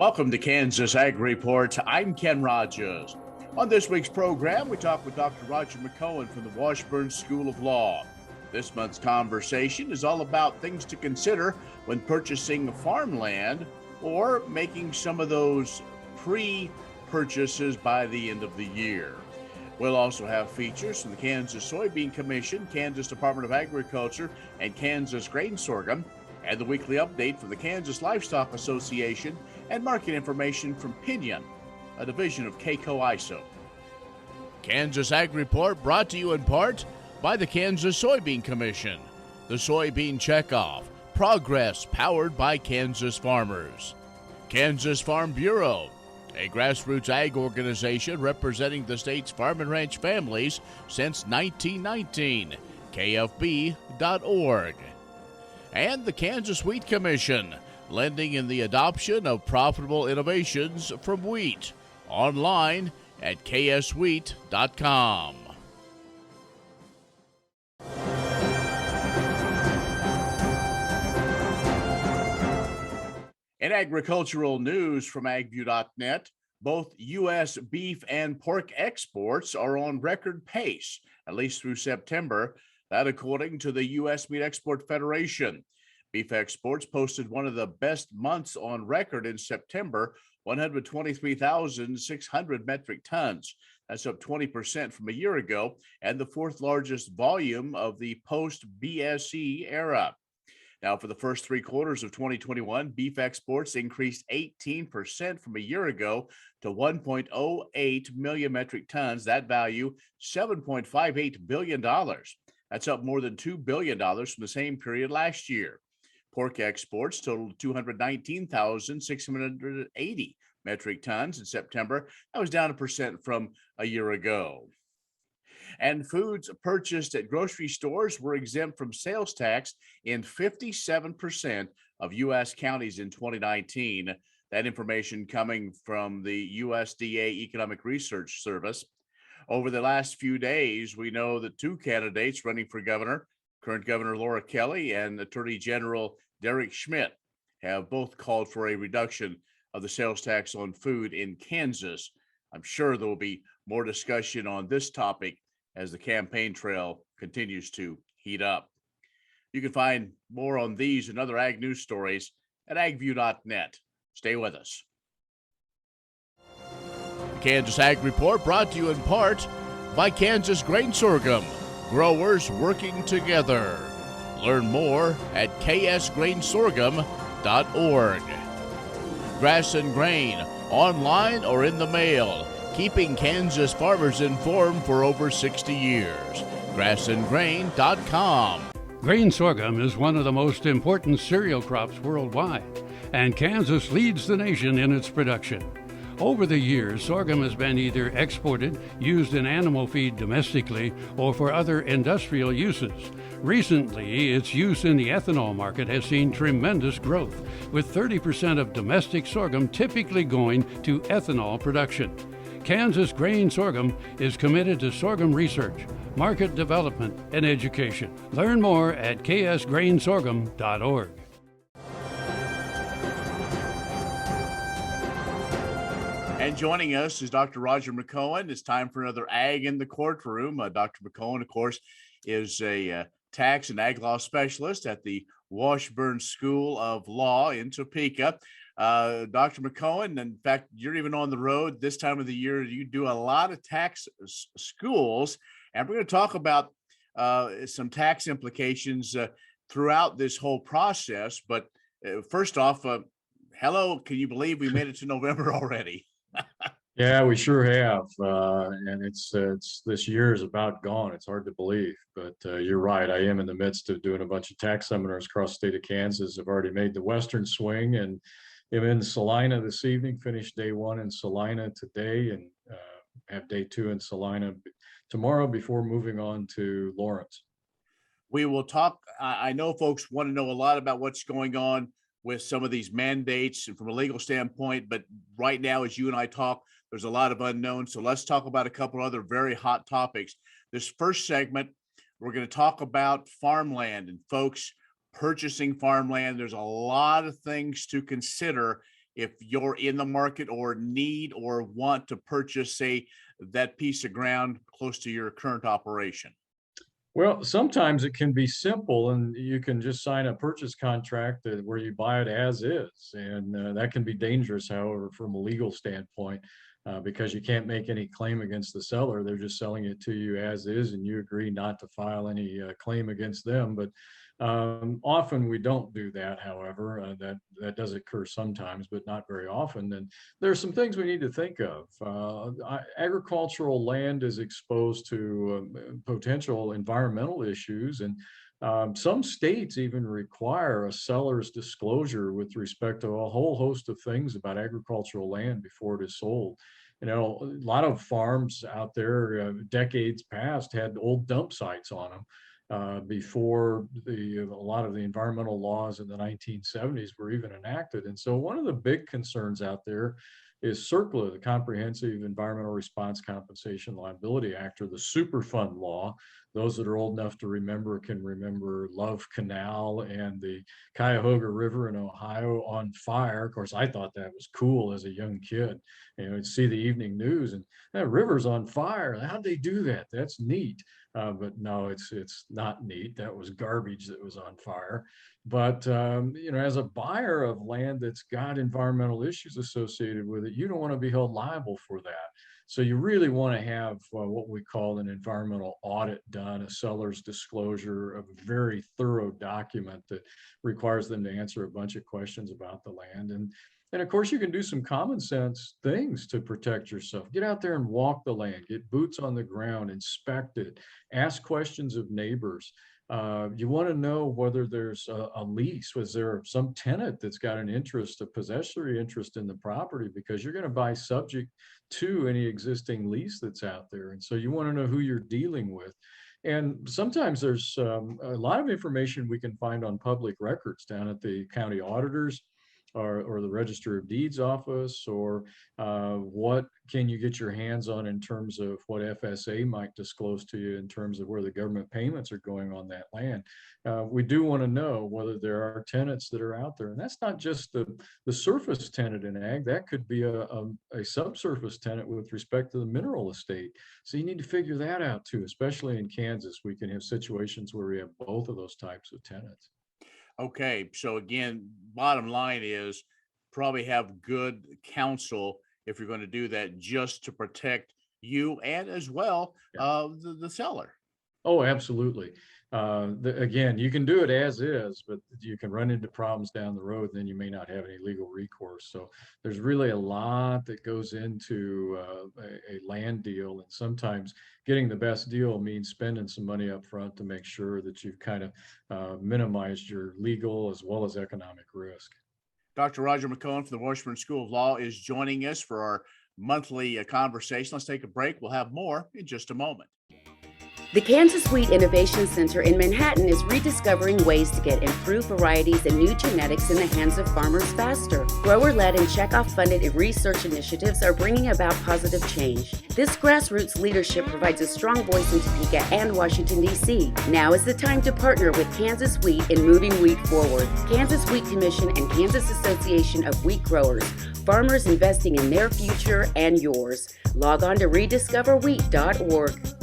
Welcome to Kansas Ag Report. I'm Ken Rogers. On this week's program, we talk with Dr. Roger McEowen from the Washburn School of Law. This month's conversation is all about things to consider when purchasing farmland or making some of those pre-purchases by the end of the year. We'll also have features from the Kansas Soybean Commission, Kansas Department of Agriculture, and Kansas Grain Sorghum, and the weekly update from the Kansas Livestock Association, and market information from Pinion, a division of K-Coe Isom. Kansas Ag Report brought to you in part by the Kansas Soybean Commission, the Soybean Check-Off, progress powered by Kansas farmers. Kansas Farm Bureau, a grassroots ag organization representing the state's farm and ranch families since 1919, kfb.org. And the Kansas Wheat Commission, lending in the adoption of profitable innovations from wheat, online at kswheat.com. In agricultural news from agview.net, both U.S. beef and pork exports are on record pace, at least through September. That according to the U.S. Meat Export Federation. Beef exports posted one of the best months on record in September, 123,600 metric tons. That's up 20% from a year ago, and the fourth largest volume of the post-BSE era. Now, for the first three quarters of 2021, beef exports increased 18% from a year ago to 1.08 million metric tons. That value, $7.58 billion. That's up more than $2 billion from the same period last year. Pork exports totaled 219,680 metric tons in September. That was down 1% from a year ago. And foods purchased at grocery stores were exempt from sales tax in 57% of U.S. counties in 2019. That information coming from the USDA Economic Research Service. Over the last few days, we know that two candidates running for governor, current Governor Laura Kelly and Attorney General Derek Schmidt, have both called for a reduction of the sales tax on food in Kansas. I'm sure there will be more discussion on this topic as the campaign trail continues to heat up. You can find more on these and other ag news stories at agview.net. Stay with us. Kansas Ag Report brought to you in part by Kansas Grain Sorghum, growers working together. Learn more at ksgrainsorghum.org. Grass and Grain, online or in the mail, keeping Kansas farmers informed for over 60 years. grassandgrain.com. Grain sorghum is one of the most important cereal crops worldwide, and Kansas leads the nation in its production. Over the years, sorghum has been either exported, used in animal feed domestically, or for other industrial uses. Recently, its use in the ethanol market has seen tremendous growth, with 30% of domestic sorghum typically going to ethanol production. Kansas Grain Sorghum is committed to sorghum research, market development, and education. Learn more at ksgrainsorghum.org. And joining us is Dr. Roger McEowen. It's time for another Ag in the Courtroom. Dr. McEowen, of course, is a tax and ag law specialist at the Washburn School of Law in Topeka. Dr. McEowen, in fact, you're even on the road this time of the year. You do a lot of tax schools, and we're going to talk about some tax implications throughout this whole process. But first off, hello, can you believe we made it to November already? Yeah, we sure have, and it's this year is about gone. It's hard to believe, but you're right. I am in the midst of doing a bunch of tax seminars across the state of Kansas. I've already made the western swing, and I'm in Salina this evening. Finished day one in Salina today, and have day two in Salina tomorrow before moving on to Lawrence. We will talk. I know folks want to know a lot about what's going on with some of these mandates and from a legal standpoint, but right now, as you and I talk, there's a lot of unknowns. So let's talk about a couple other very hot topics. This first segment, we're going to talk about farmland and folks purchasing farmland. There's a lot of things to consider if you're in the market or need or want to purchase, say, that piece of ground close to your current operation? Well, sometimes it can be simple and you can just sign a purchase contract where you buy it as is. And that can be dangerous, however, from a legal standpoint, because you can't make any claim against the seller. They're just selling it to you as is, and you agree not to file any claim against them. But often we don't do that, however. That does occur sometimes, but not very often. And there are some things we need to think of. Agricultural land is exposed to potential environmental issues, and some states even require a seller's disclosure with respect to a whole host of things about agricultural land before it is sold. You know, a lot of farms out there, decades past, had old dump sites on them. Before a lot of the environmental laws in the 1970s were even enacted. And so one of the big concerns out there is CERCLA, the Comprehensive Environmental Response Compensation Liability Act, or the Superfund law. Those that are old enough to remember can remember Love Canal and the Cuyahoga River in Ohio on fire. Of course, I thought that was cool as a young kid. You know, you'd see the evening news and that river's on fire. How'd they do that? That's neat. But no, it's not neat. That was garbage that was on fire. But you know, as a buyer of land that's got environmental issues associated with it, you don't want to be held liable for that. So you really want to have what we call an environmental audit done, a seller's disclosure of a very thorough document that requires them to answer a bunch of questions about the land. And of course, you can do some common sense things to protect yourself. Get out there and walk the land, get boots on the ground, inspect it, ask questions of neighbors. You want to know whether there's a lease. Was there some tenant that's got an interest, a possessory interest in the property, because you're going to buy subject to any existing lease that's out there. And so you want to know who you're dealing with. And sometimes there's a lot of information we can find on public records down at the county auditors or the Register of Deeds office, or what can you get your hands on in terms of what FSA might disclose to you in terms of where the government payments are going on that land. We do want to know whether there are tenants that are out there. And that's not just the surface tenant in ag, that could be a subsurface tenant with respect to the mineral estate. So you need to figure that out too, especially in Kansas. We can have situations where we have both of those types of tenants. Okay, so again, bottom line is probably have good counsel if you're going to do that, just to protect you and as well the seller. Oh, absolutely. Again, you can do it as is, but you can run into problems down the road, and then you may not have any legal recourse. So there's really a lot that goes into a land deal, and sometimes getting the best deal means spending some money up front to make sure that you've kind of minimized your legal as well as economic risk. Dr. Roger McEowen from the Washburn School of Law is joining us for our monthly conversation. Let's take a break. We'll have more in just a moment. The Kansas Wheat Innovation Center in Manhattan is rediscovering ways to get improved varieties and new genetics in the hands of farmers faster. Grower-led and Check-Off funded research initiatives are bringing about positive change. This grassroots leadership provides a strong voice in Topeka and Washington, D.C. Now is the time to partner with Kansas Wheat in moving wheat forward. Kansas Wheat Commission and Kansas Association of Wheat Growers. Farmers investing in their future and yours. Log on to rediscoverwheat.org.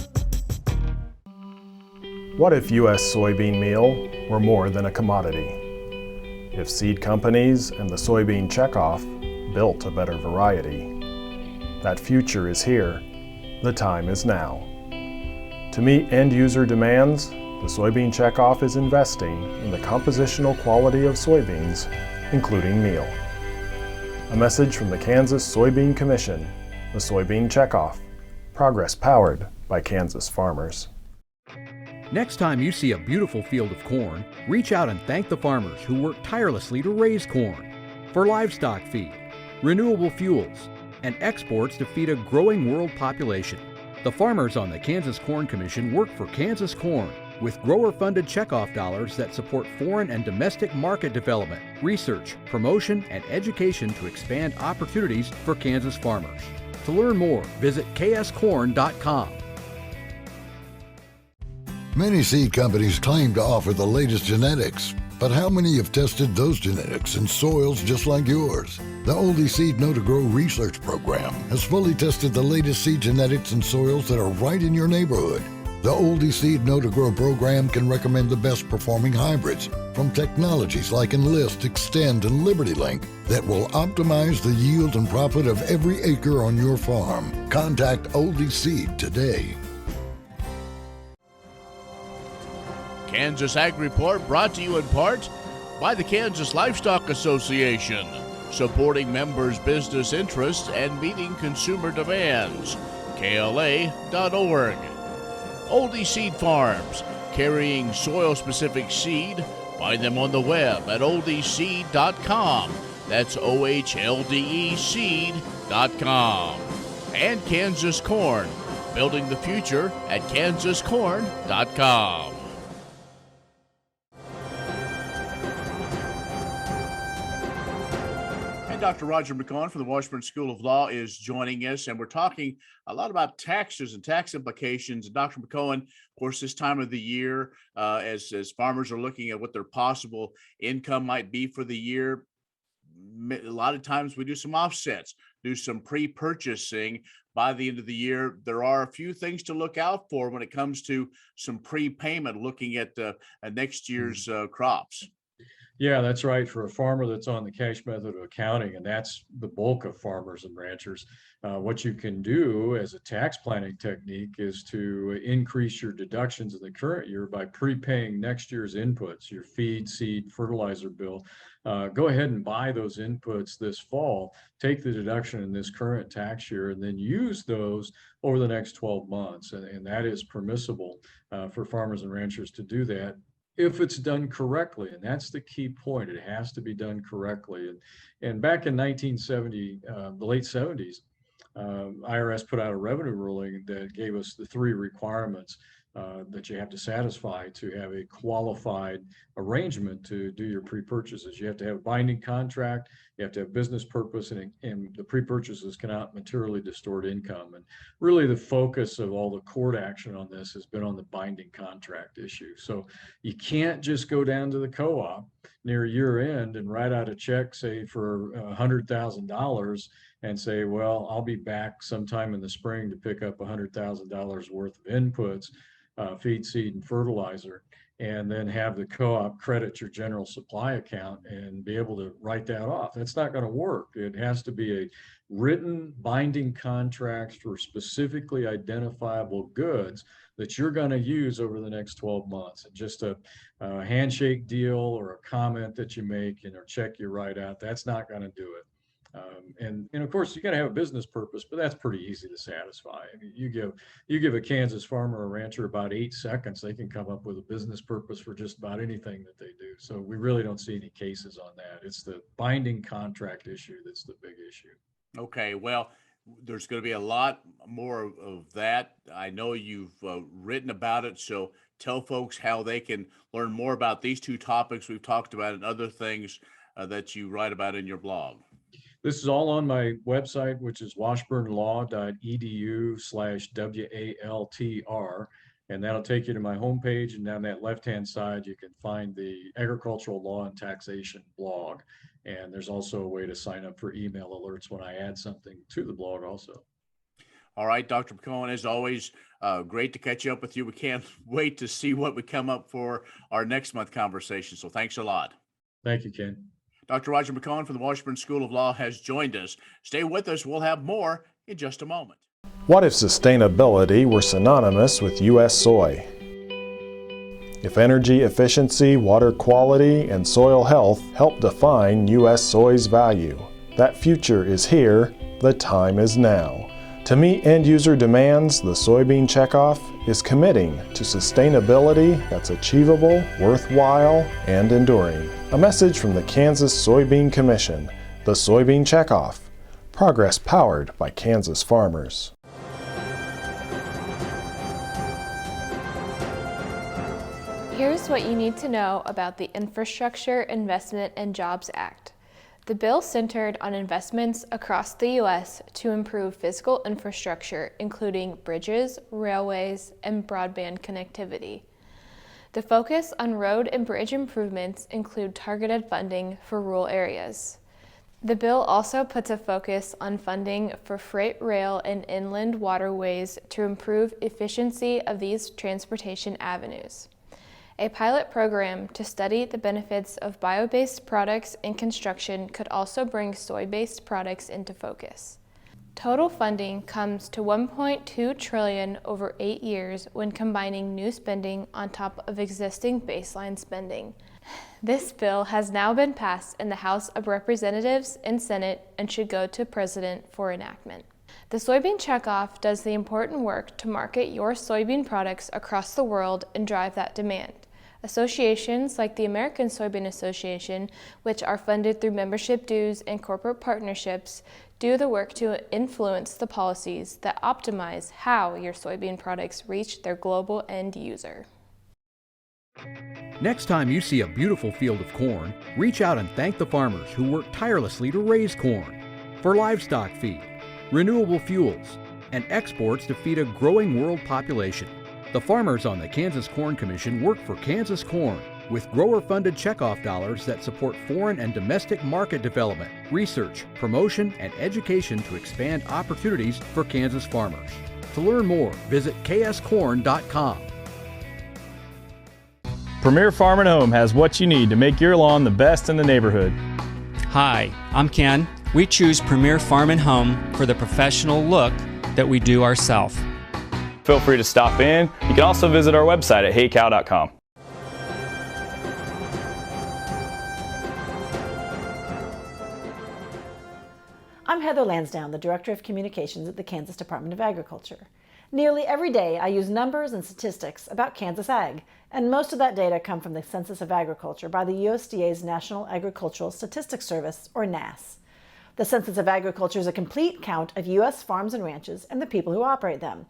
What if U.S. soybean meal were more than a commodity? If seed companies and the Soybean Check-Off built a better variety? That future is here. The time is now. To meet end-user demands, the Soybean Check-Off is investing in the compositional quality of soybeans, including meal. A message from the Kansas Soybean Commission, the Soybean Check-Off. Progress powered by Kansas farmers. Next time you see a beautiful field of corn, reach out and thank the farmers who work tirelessly to raise corn for livestock feed, renewable fuels, and exports to feed a growing world population. The farmers on the Kansas Corn Commission work for Kansas corn with grower-funded checkoff dollars that support foreign and domestic market development, research, promotion, and education to expand opportunities for Kansas farmers. To learn more, visit kscorn.com. Many seed companies claim to offer the latest genetics, But how many have tested those genetics in soils just like yours? The Oldie Seed Know to Grow research program has fully tested the latest seed genetics in soils that are right in your neighborhood. The Oldie Seed Know to Grow program can recommend the best performing hybrids from technologies like Enlist, Extend, and LibertyLink that will optimize the yield and profit of every acre on your farm. Contact Oldie Seed today. Kansas Ag Report brought to you in part by the Kansas Livestock Association, supporting members' business interests and meeting consumer demands. KLA.org. Oldie Seed Farms, carrying soil-specific seed. Find them on the web at oldieseed.com. That's OHLDE seed.com. And Kansas Corn, building the future at kansascorn.com. Dr. Roger McEowen from the Washburn School of Law is joining us, and we're talking a lot about taxes and tax implications. And Dr. McEowen, of course, this time of the year, as farmers are looking at what their possible income might be for the year, a lot of times we do some offsets, do some pre-purchasing. By the end of the year, there are a few things to look out for when it comes to some prepayment, looking at next year's crops. Yeah, that's right. For a farmer that's on the cash method of accounting, and that's the bulk of farmers and ranchers, what you can do as a tax planning technique is to increase your deductions in the current year by prepaying next year's inputs, your feed, seed, fertilizer bill. Go ahead and buy those inputs this fall, take the deduction in this current tax year, and then use those over the next 12 months. And that is permissible for farmers and ranchers to do that, if it's done correctly. And that's the key point. It has to be done correctly. And back in 1970, the late 70s, IRS put out a revenue ruling that gave us the 3 requirements that you have to satisfy to have a qualified arrangement to do your pre-purchases. You have to have a binding contract, you have to have business purpose, and the pre-purchases cannot materially distort income. And really the focus of all the court action on this has been on the binding contract issue. So you can't just go down to the co-op near year end and write out a check, say for $100,000, and say, well, I'll be back sometime in the spring to pick up $100,000 worth of inputs, feed, seed, and fertilizer, and then have the co-op credit your general supply account and be able to write that off. That's not going to work. It has to be a written binding contract for specifically identifiable goods that you're going to use over the next 12 months. And just a handshake deal or a comment that you make and or check you write out, that's not going to do it. And of course, you got to have a business purpose, but that's pretty easy to satisfy. I mean, you give a Kansas farmer or rancher about 8 seconds, they can come up with a business purpose for just about anything that they do. So we really don't see any cases on that. It's the binding contract issue that's the big issue. Okay, well, there's going to be a lot more of that. I know you've written about it, so tell folks how they can learn more about these 2 topics we've talked about and other things that you write about in your blog. This is all on my website, which is washburnlaw.edu/WALTR. And that'll take you to my homepage. And down that left-hand side, you can find the Agricultural Law and Taxation blog. And there's also a way to sign up for email alerts when I add something to the blog also. All right, Dr. McEowen, as always, great to catch up with you. We can't wait to see what we come up for our next month conversation. So thanks a lot. Thank you, Ken. Dr. Roger McEowen from the Washburn School of Law has joined us. Stay with us. We'll have more in just a moment. What if sustainability were synonymous with U.S. soy? If energy efficiency, water quality, and soil health help define U.S. soy's value, that future is here, the time is now. To meet end-user demands, the Soybean Check-Off is committing to sustainability that's achievable, worthwhile, and enduring. A message from the Kansas Soybean Commission, the Soybean Check-Off, progress powered by Kansas farmers. Here's what you need to know about the Infrastructure Investment and Jobs Act. The bill centered on investments across the U.S. to improve physical infrastructure, including bridges, railways, and broadband connectivity. The focus on road and bridge improvements include targeted funding for rural areas. The bill also puts a focus on funding for freight rail and inland waterways to improve efficiency of these transportation avenues. A pilot program to study the benefits of bio-based products in construction could also bring soy-based products into focus. Total funding comes to $1.2 trillion over 8 years when combining new spending on top of existing baseline spending. This bill has now been passed in the House of Representatives and Senate and should go to President for enactment. The Soybean Check-Off does the important work to market your soybean products across the world and drive that demand. Associations like the American Soybean Association, which are funded through membership dues and corporate partnerships, do the work to influence the policies that optimize how your soybean products reach their global end user. Next time you see a beautiful field of corn, reach out and thank the farmers who work tirelessly to raise corn. For livestock feed, renewable fuels, and exports to feed a growing world population, the farmers on the Kansas Corn Commission work for Kansas Corn with grower-funded checkoff dollars that support foreign and domestic market development, research, promotion, and education to expand opportunities for Kansas farmers. To learn more, visit kscorn.com. Premier Farm and Home has what you need to make your lawn the best in the neighborhood. Hi, I'm Ken. We choose Premier Farm and Home for the professional look that we do ourselves. Feel free to stop in. You can also visit our website at heycow.com. I'm Heather Lansdowne, the Director of Communications at the Kansas Department of Agriculture. Nearly every day I use numbers and statistics about Kansas Ag, and most of that data come from the Census of Agriculture by the USDA's National Agricultural Statistics Service, or NASS. The Census of Agriculture is a complete count of U.S. farms and ranches and the people who operate them.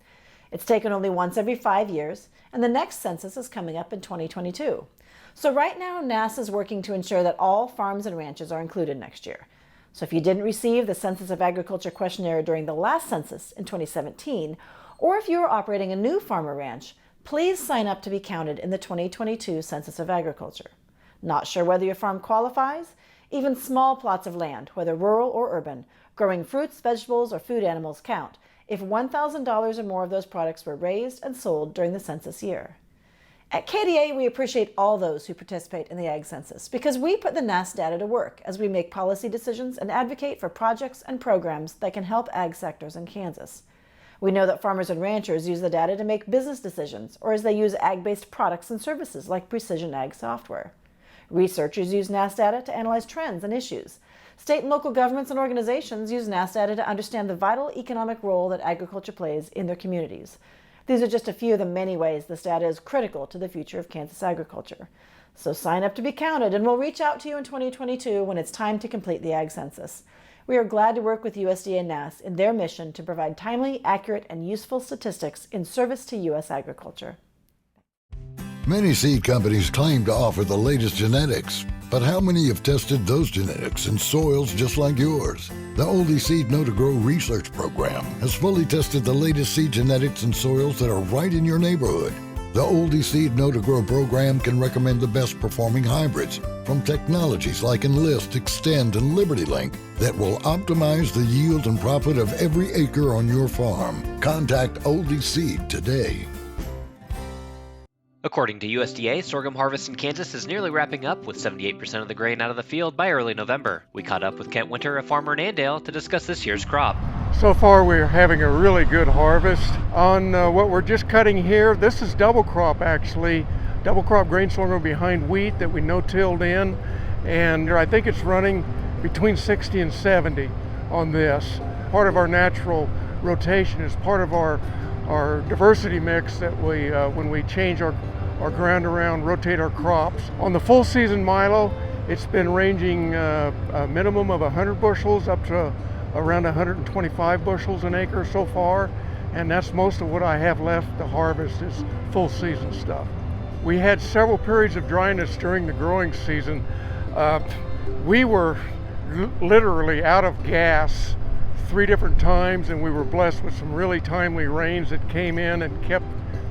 It's taken only once every 5 years, and the next census is coming up in 2022. So right now, NASS is working to ensure that all farms and ranches are included next year. So if you didn't receive the Census of Agriculture questionnaire during the last census in 2017, or if you are operating a new farm or ranch, please sign up to be counted in the 2022 Census of Agriculture. Not sure whether your farm qualifies? Even small plots of land, whether rural or urban, growing fruits, vegetables, or food animals count if $1,000 or more of those products were raised and sold during the census year. At KDA, we appreciate all those who participate in the Ag Census because we put the NASS data to work as we make policy decisions and advocate for projects and programs that can help ag sectors in Kansas. We know that farmers and ranchers use the data to make business decisions or as they use ag-based products and services like precision ag software. Researchers use NASS data to analyze trends and issues. State and local governments and organizations use NASS data to understand the vital economic role that agriculture plays in their communities. These are just a few of the many ways this data is critical to the future of Kansas agriculture. So sign up to be counted, and we'll reach out to you in 2022 when it's time to complete the Ag Census. We are glad to work with USDA and NASS in their mission to provide timely, accurate, and useful statistics in service to U.S. agriculture. Many seed companies claim to offer the latest genetics, but how many have tested those genetics in soils just like yours? The Oldie Seed Know to Grow research program has fully tested the latest seed genetics in soils that are right in your neighborhood. The Oldie Seed Know to Grow program can recommend the best performing hybrids from technologies like Enlist, Extend, and Liberty Link that will optimize the yield and profit of every acre on your farm. Contact Oldie Seed today. According to USDA, sorghum harvest in Kansas is nearly wrapping up with 78% of the grain out of the field by early November. We caught up with Kent Winter, a farmer in Andale, to discuss this year's crop. So far we're having a really good harvest. On what we're just cutting here, this is double crop actually. Double crop grain sorghum behind wheat that we no-tilled in. And I think it's running between 60 and 70 on this. Part of our natural rotation is part of our diversity mix that we, when we change our ground around, rotate our crops. On the full season milo, it's been ranging a minimum of 100 bushels up to around 125 bushels an acre so far, and that's most of what I have left to harvest is full season stuff. We had several periods of dryness during the growing season. We were literally out of gas 3 different times, and we were blessed with some really timely rains that came in and kept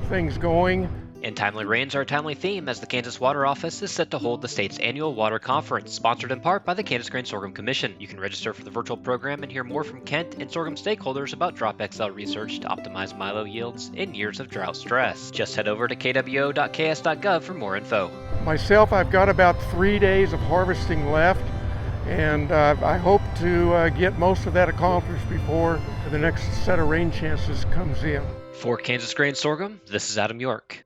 things going. And timely rains are a timely theme as the Kansas Water Office is set to hold the state's annual water conference, sponsored in part by the Kansas Grain Sorghum Commission. You can register for the virtual program and hear more from Kent and sorghum stakeholders about DropXL research to optimize milo yields in years of drought stress. Just head over to kwo.ks.gov for more info. Myself, I've got about 3 days of harvesting left, and I hope to get most of that accomplished before the next set of rain chances comes in. For Kansas Grain Sorghum, this is Adam York.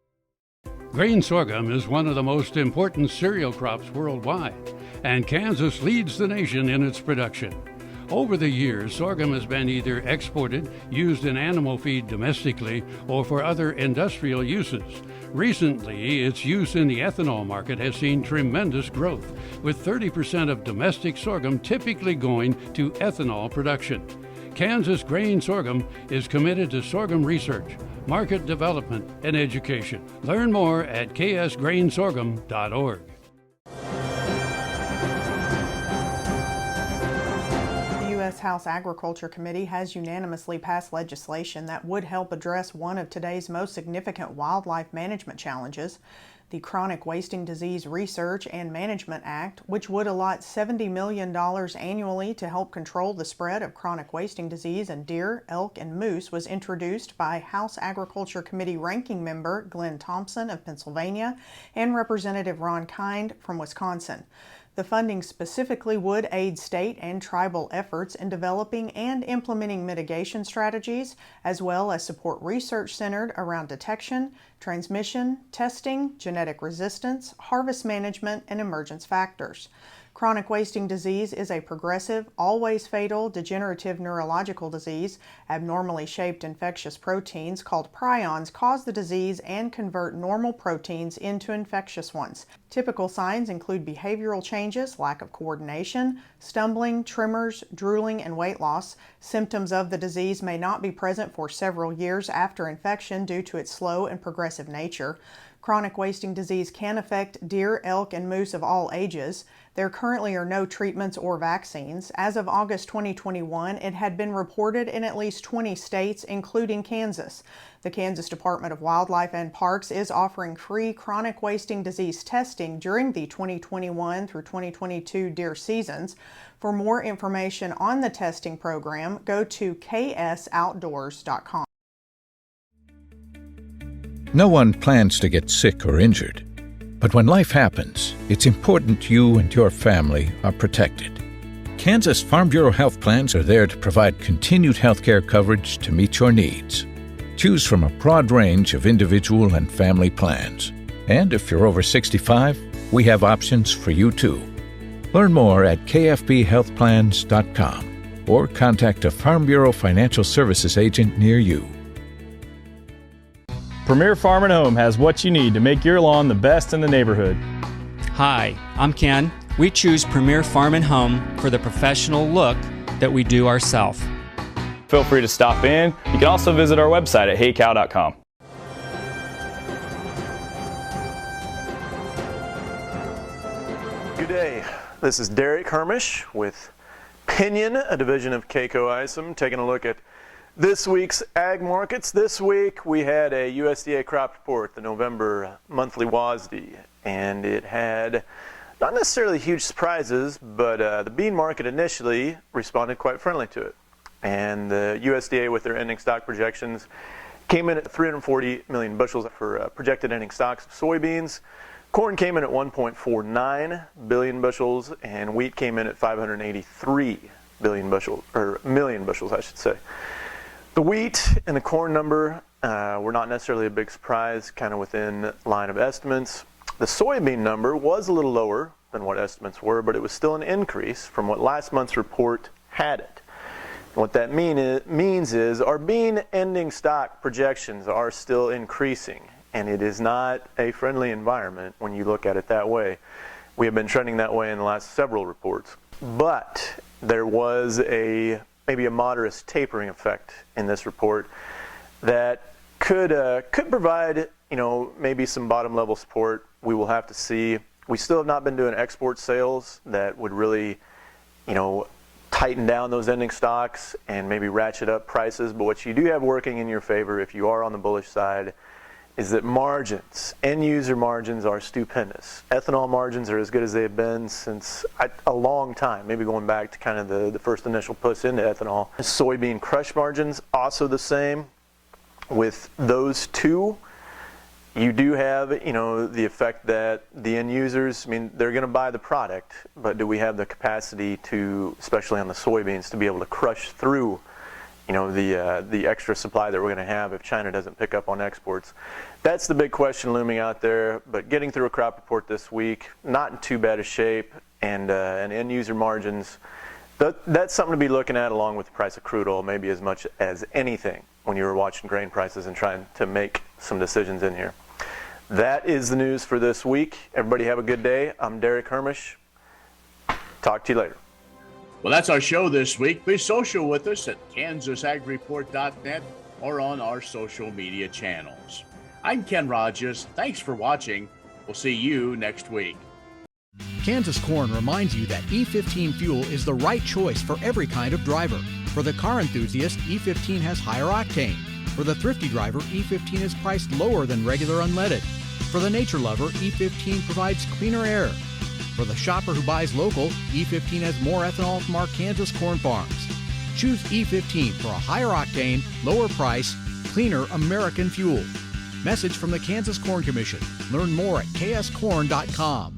Grain sorghum is one of the most important cereal crops worldwide, and Kansas leads the nation in its production. Over the years, sorghum has been either exported, used in animal feed domestically, or for other industrial uses. Recently, its use in the ethanol market has seen tremendous growth, with 30% of domestic sorghum typically going to ethanol production. Kansas Grain Sorghum is committed to sorghum research, market development, and education. Learn more at ksgrainsorghum.org. The U.S. House Agriculture Committee has unanimously passed legislation that would help address one of today's most significant wildlife management challenges, the Chronic Wasting Disease Research and Management Act, which would allot $70 million annually to help control the spread of chronic wasting disease in deer, elk, and moose, was introduced by House Agriculture Committee Ranking Member Glenn Thompson of Pennsylvania and Representative Ron Kind from Wisconsin. The funding specifically would aid state and tribal efforts in developing and implementing mitigation strategies, as well as support research centered around detection, transmission, testing, genetic resistance, harvest management, and emergence factors. Chronic wasting disease is a progressive, always fatal, degenerative neurological disease. Abnormally shaped infectious proteins called prions cause the disease and convert normal proteins into infectious ones. Typical signs include behavioral changes, lack of coordination, stumbling, tremors, drooling, and weight loss. Symptoms of the disease may not be present for several years after infection due to its slow and progressive nature. Chronic wasting disease can affect deer, elk, and moose of all ages. There currently are no treatments or vaccines. As of August 2021, it had been reported in at least 20 states, including Kansas. The Kansas Department of Wildlife and Parks is offering free chronic wasting disease testing during the 2021 through 2022 deer seasons. For more information on the testing program, go to ksoutdoors.com. No one plans to get sick or injured. But when life happens, it's important you and your family are protected. Kansas Farm Bureau health plans are there to provide continued health care coverage to meet your needs. Choose from a broad range of individual and family plans. And if you're over 65, we have options for you too. Learn more at kfbhealthplans.com or contact a Farm Bureau Financial Services agent near you. Premier Farm and Home has what you need to make your lawn the best in the neighborhood. Hi, I'm Ken. We choose Premier Farm and Home for the professional look that we do ourselves. Feel free to stop in. You can also visit our website at heycow.com. Good day. This is Derek Hermish with Pinion, a division of K-Coe Isom, taking a look at this week's ag markets. This week we had a USDA crop report, the November monthly WASDE, and it had not necessarily huge surprises, but the bean market initially responded quite friendly to it. And the USDA, with their ending stock projections, came in at 340 million bushels for projected ending stocks of soybeans. Corn came in at 1.49 billion bushels, and wheat came in at 583 million bushels, I should say. The wheat and the corn number were not necessarily a big surprise, kind of within line of estimates. The soybean number was a little lower than what estimates were, but it was still an increase from what last month's report had it. And what that means is our bean ending stock projections are still increasing, and it is not a friendly environment when you look at it that way. We have been trending that way in the last several reports. But there was maybe a moderate tapering effect in this report that could provide, maybe some bottom level support. We will have to see. We still have not been doing export sales that would really, tighten down those ending stocks and maybe ratchet up prices. But what you do have working in your favor, if you are on the bullish side, is that margins, end user margins, are stupendous. Ethanol margins are as good as they've been since a long time, maybe going back to kind of the first initial push into ethanol. Soybean crush margins also the same. With those two, you do have, you know, the effect that the end users, I mean, they're going to buy the product, but do we have the capacity to, especially on the soybeans, to be able to crush through, you know, the extra supply that we're going to have if China doesn't pick up on exports? That's the big question looming out there. But getting through a crop report this week, not in too bad a shape, and end user margins, that's something to be looking at along with the price of crude oil, maybe as much as anything when you were watching grain prices and trying to make some decisions in here. That is the news for this week. Everybody have a good day. I'm Derek Hermish. Talk to you later. Well, that's our show this week. Be social with us at KansasAgReport.net or on our social media channels. I'm Ken Rogers. Thanks for watching. We'll see you next week. Kansas Corn reminds you that E15 fuel is the right choice for every kind of driver. For the car enthusiast, E15 has higher octane. For the thrifty driver, E15 is priced lower than regular unleaded. For the nature lover, E15 provides cleaner air. For the shopper who buys local, E15 has more ethanol from our Kansas corn farms. Choose E15 for a higher octane, lower price, cleaner American fuel. Message from the Kansas Corn Commission. Learn more at kscorn.com.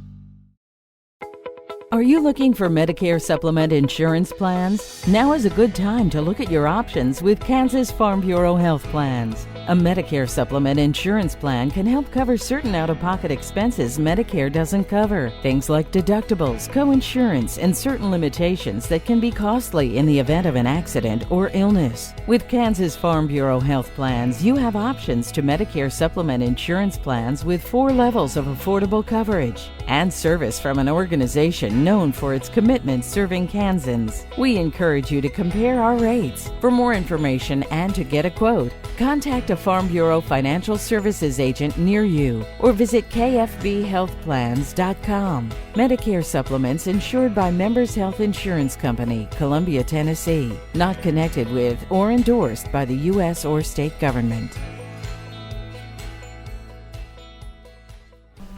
Are you looking for Medicare supplement insurance plans? Now is a good time to look at your options with Kansas Farm Bureau Health Plans. A Medicare supplement insurance plan can help cover certain out-of-pocket expenses Medicare doesn't cover. Things like deductibles, co-insurance, and certain limitations that can be costly in the event of an accident or illness. With Kansas Farm Bureau Health Plans, you have options to Medicare supplement insurance plans with 4 levels of affordable coverage and service from an organization known for its commitment serving Kansans. We encourage you to compare our rates. For more information and to get a quote, contact a Farm Bureau Financial Services agent near you or visit kfbhealthplans.com. Medicare supplements insured by Members Health Insurance Company, Columbia, Tennessee. Not connected with or endorsed by the U.S. or state government.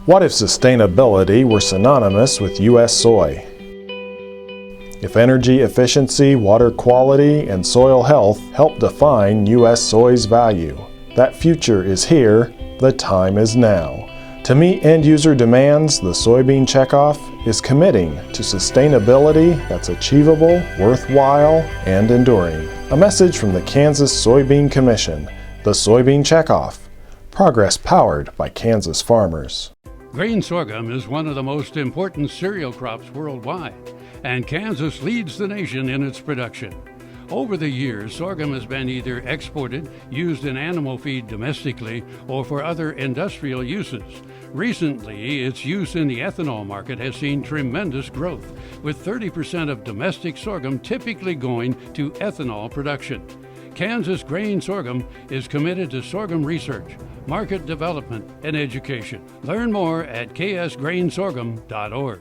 What if sustainability were synonymous with U.S. soy? If energy efficiency, water quality, and soil health help define U.S. soy's value, that future is here, the time is now. To meet end-user demands, the Soybean Check-Off is committing to sustainability that's achievable, worthwhile, and enduring. A message from the Kansas Soybean Commission, the Soybean Check-Off. Progress powered by Kansas farmers. Grain sorghum is one of the most important cereal crops worldwide, and Kansas leads the nation in its production. Over the years, sorghum has been either exported, used in animal feed domestically, or for other industrial uses. Recently, its use in the ethanol market has seen tremendous growth, with 30% of domestic sorghum typically going to ethanol production. Kansas Grain Sorghum is committed to sorghum research, market development, and education. Learn more at ksgrainsorghum.org.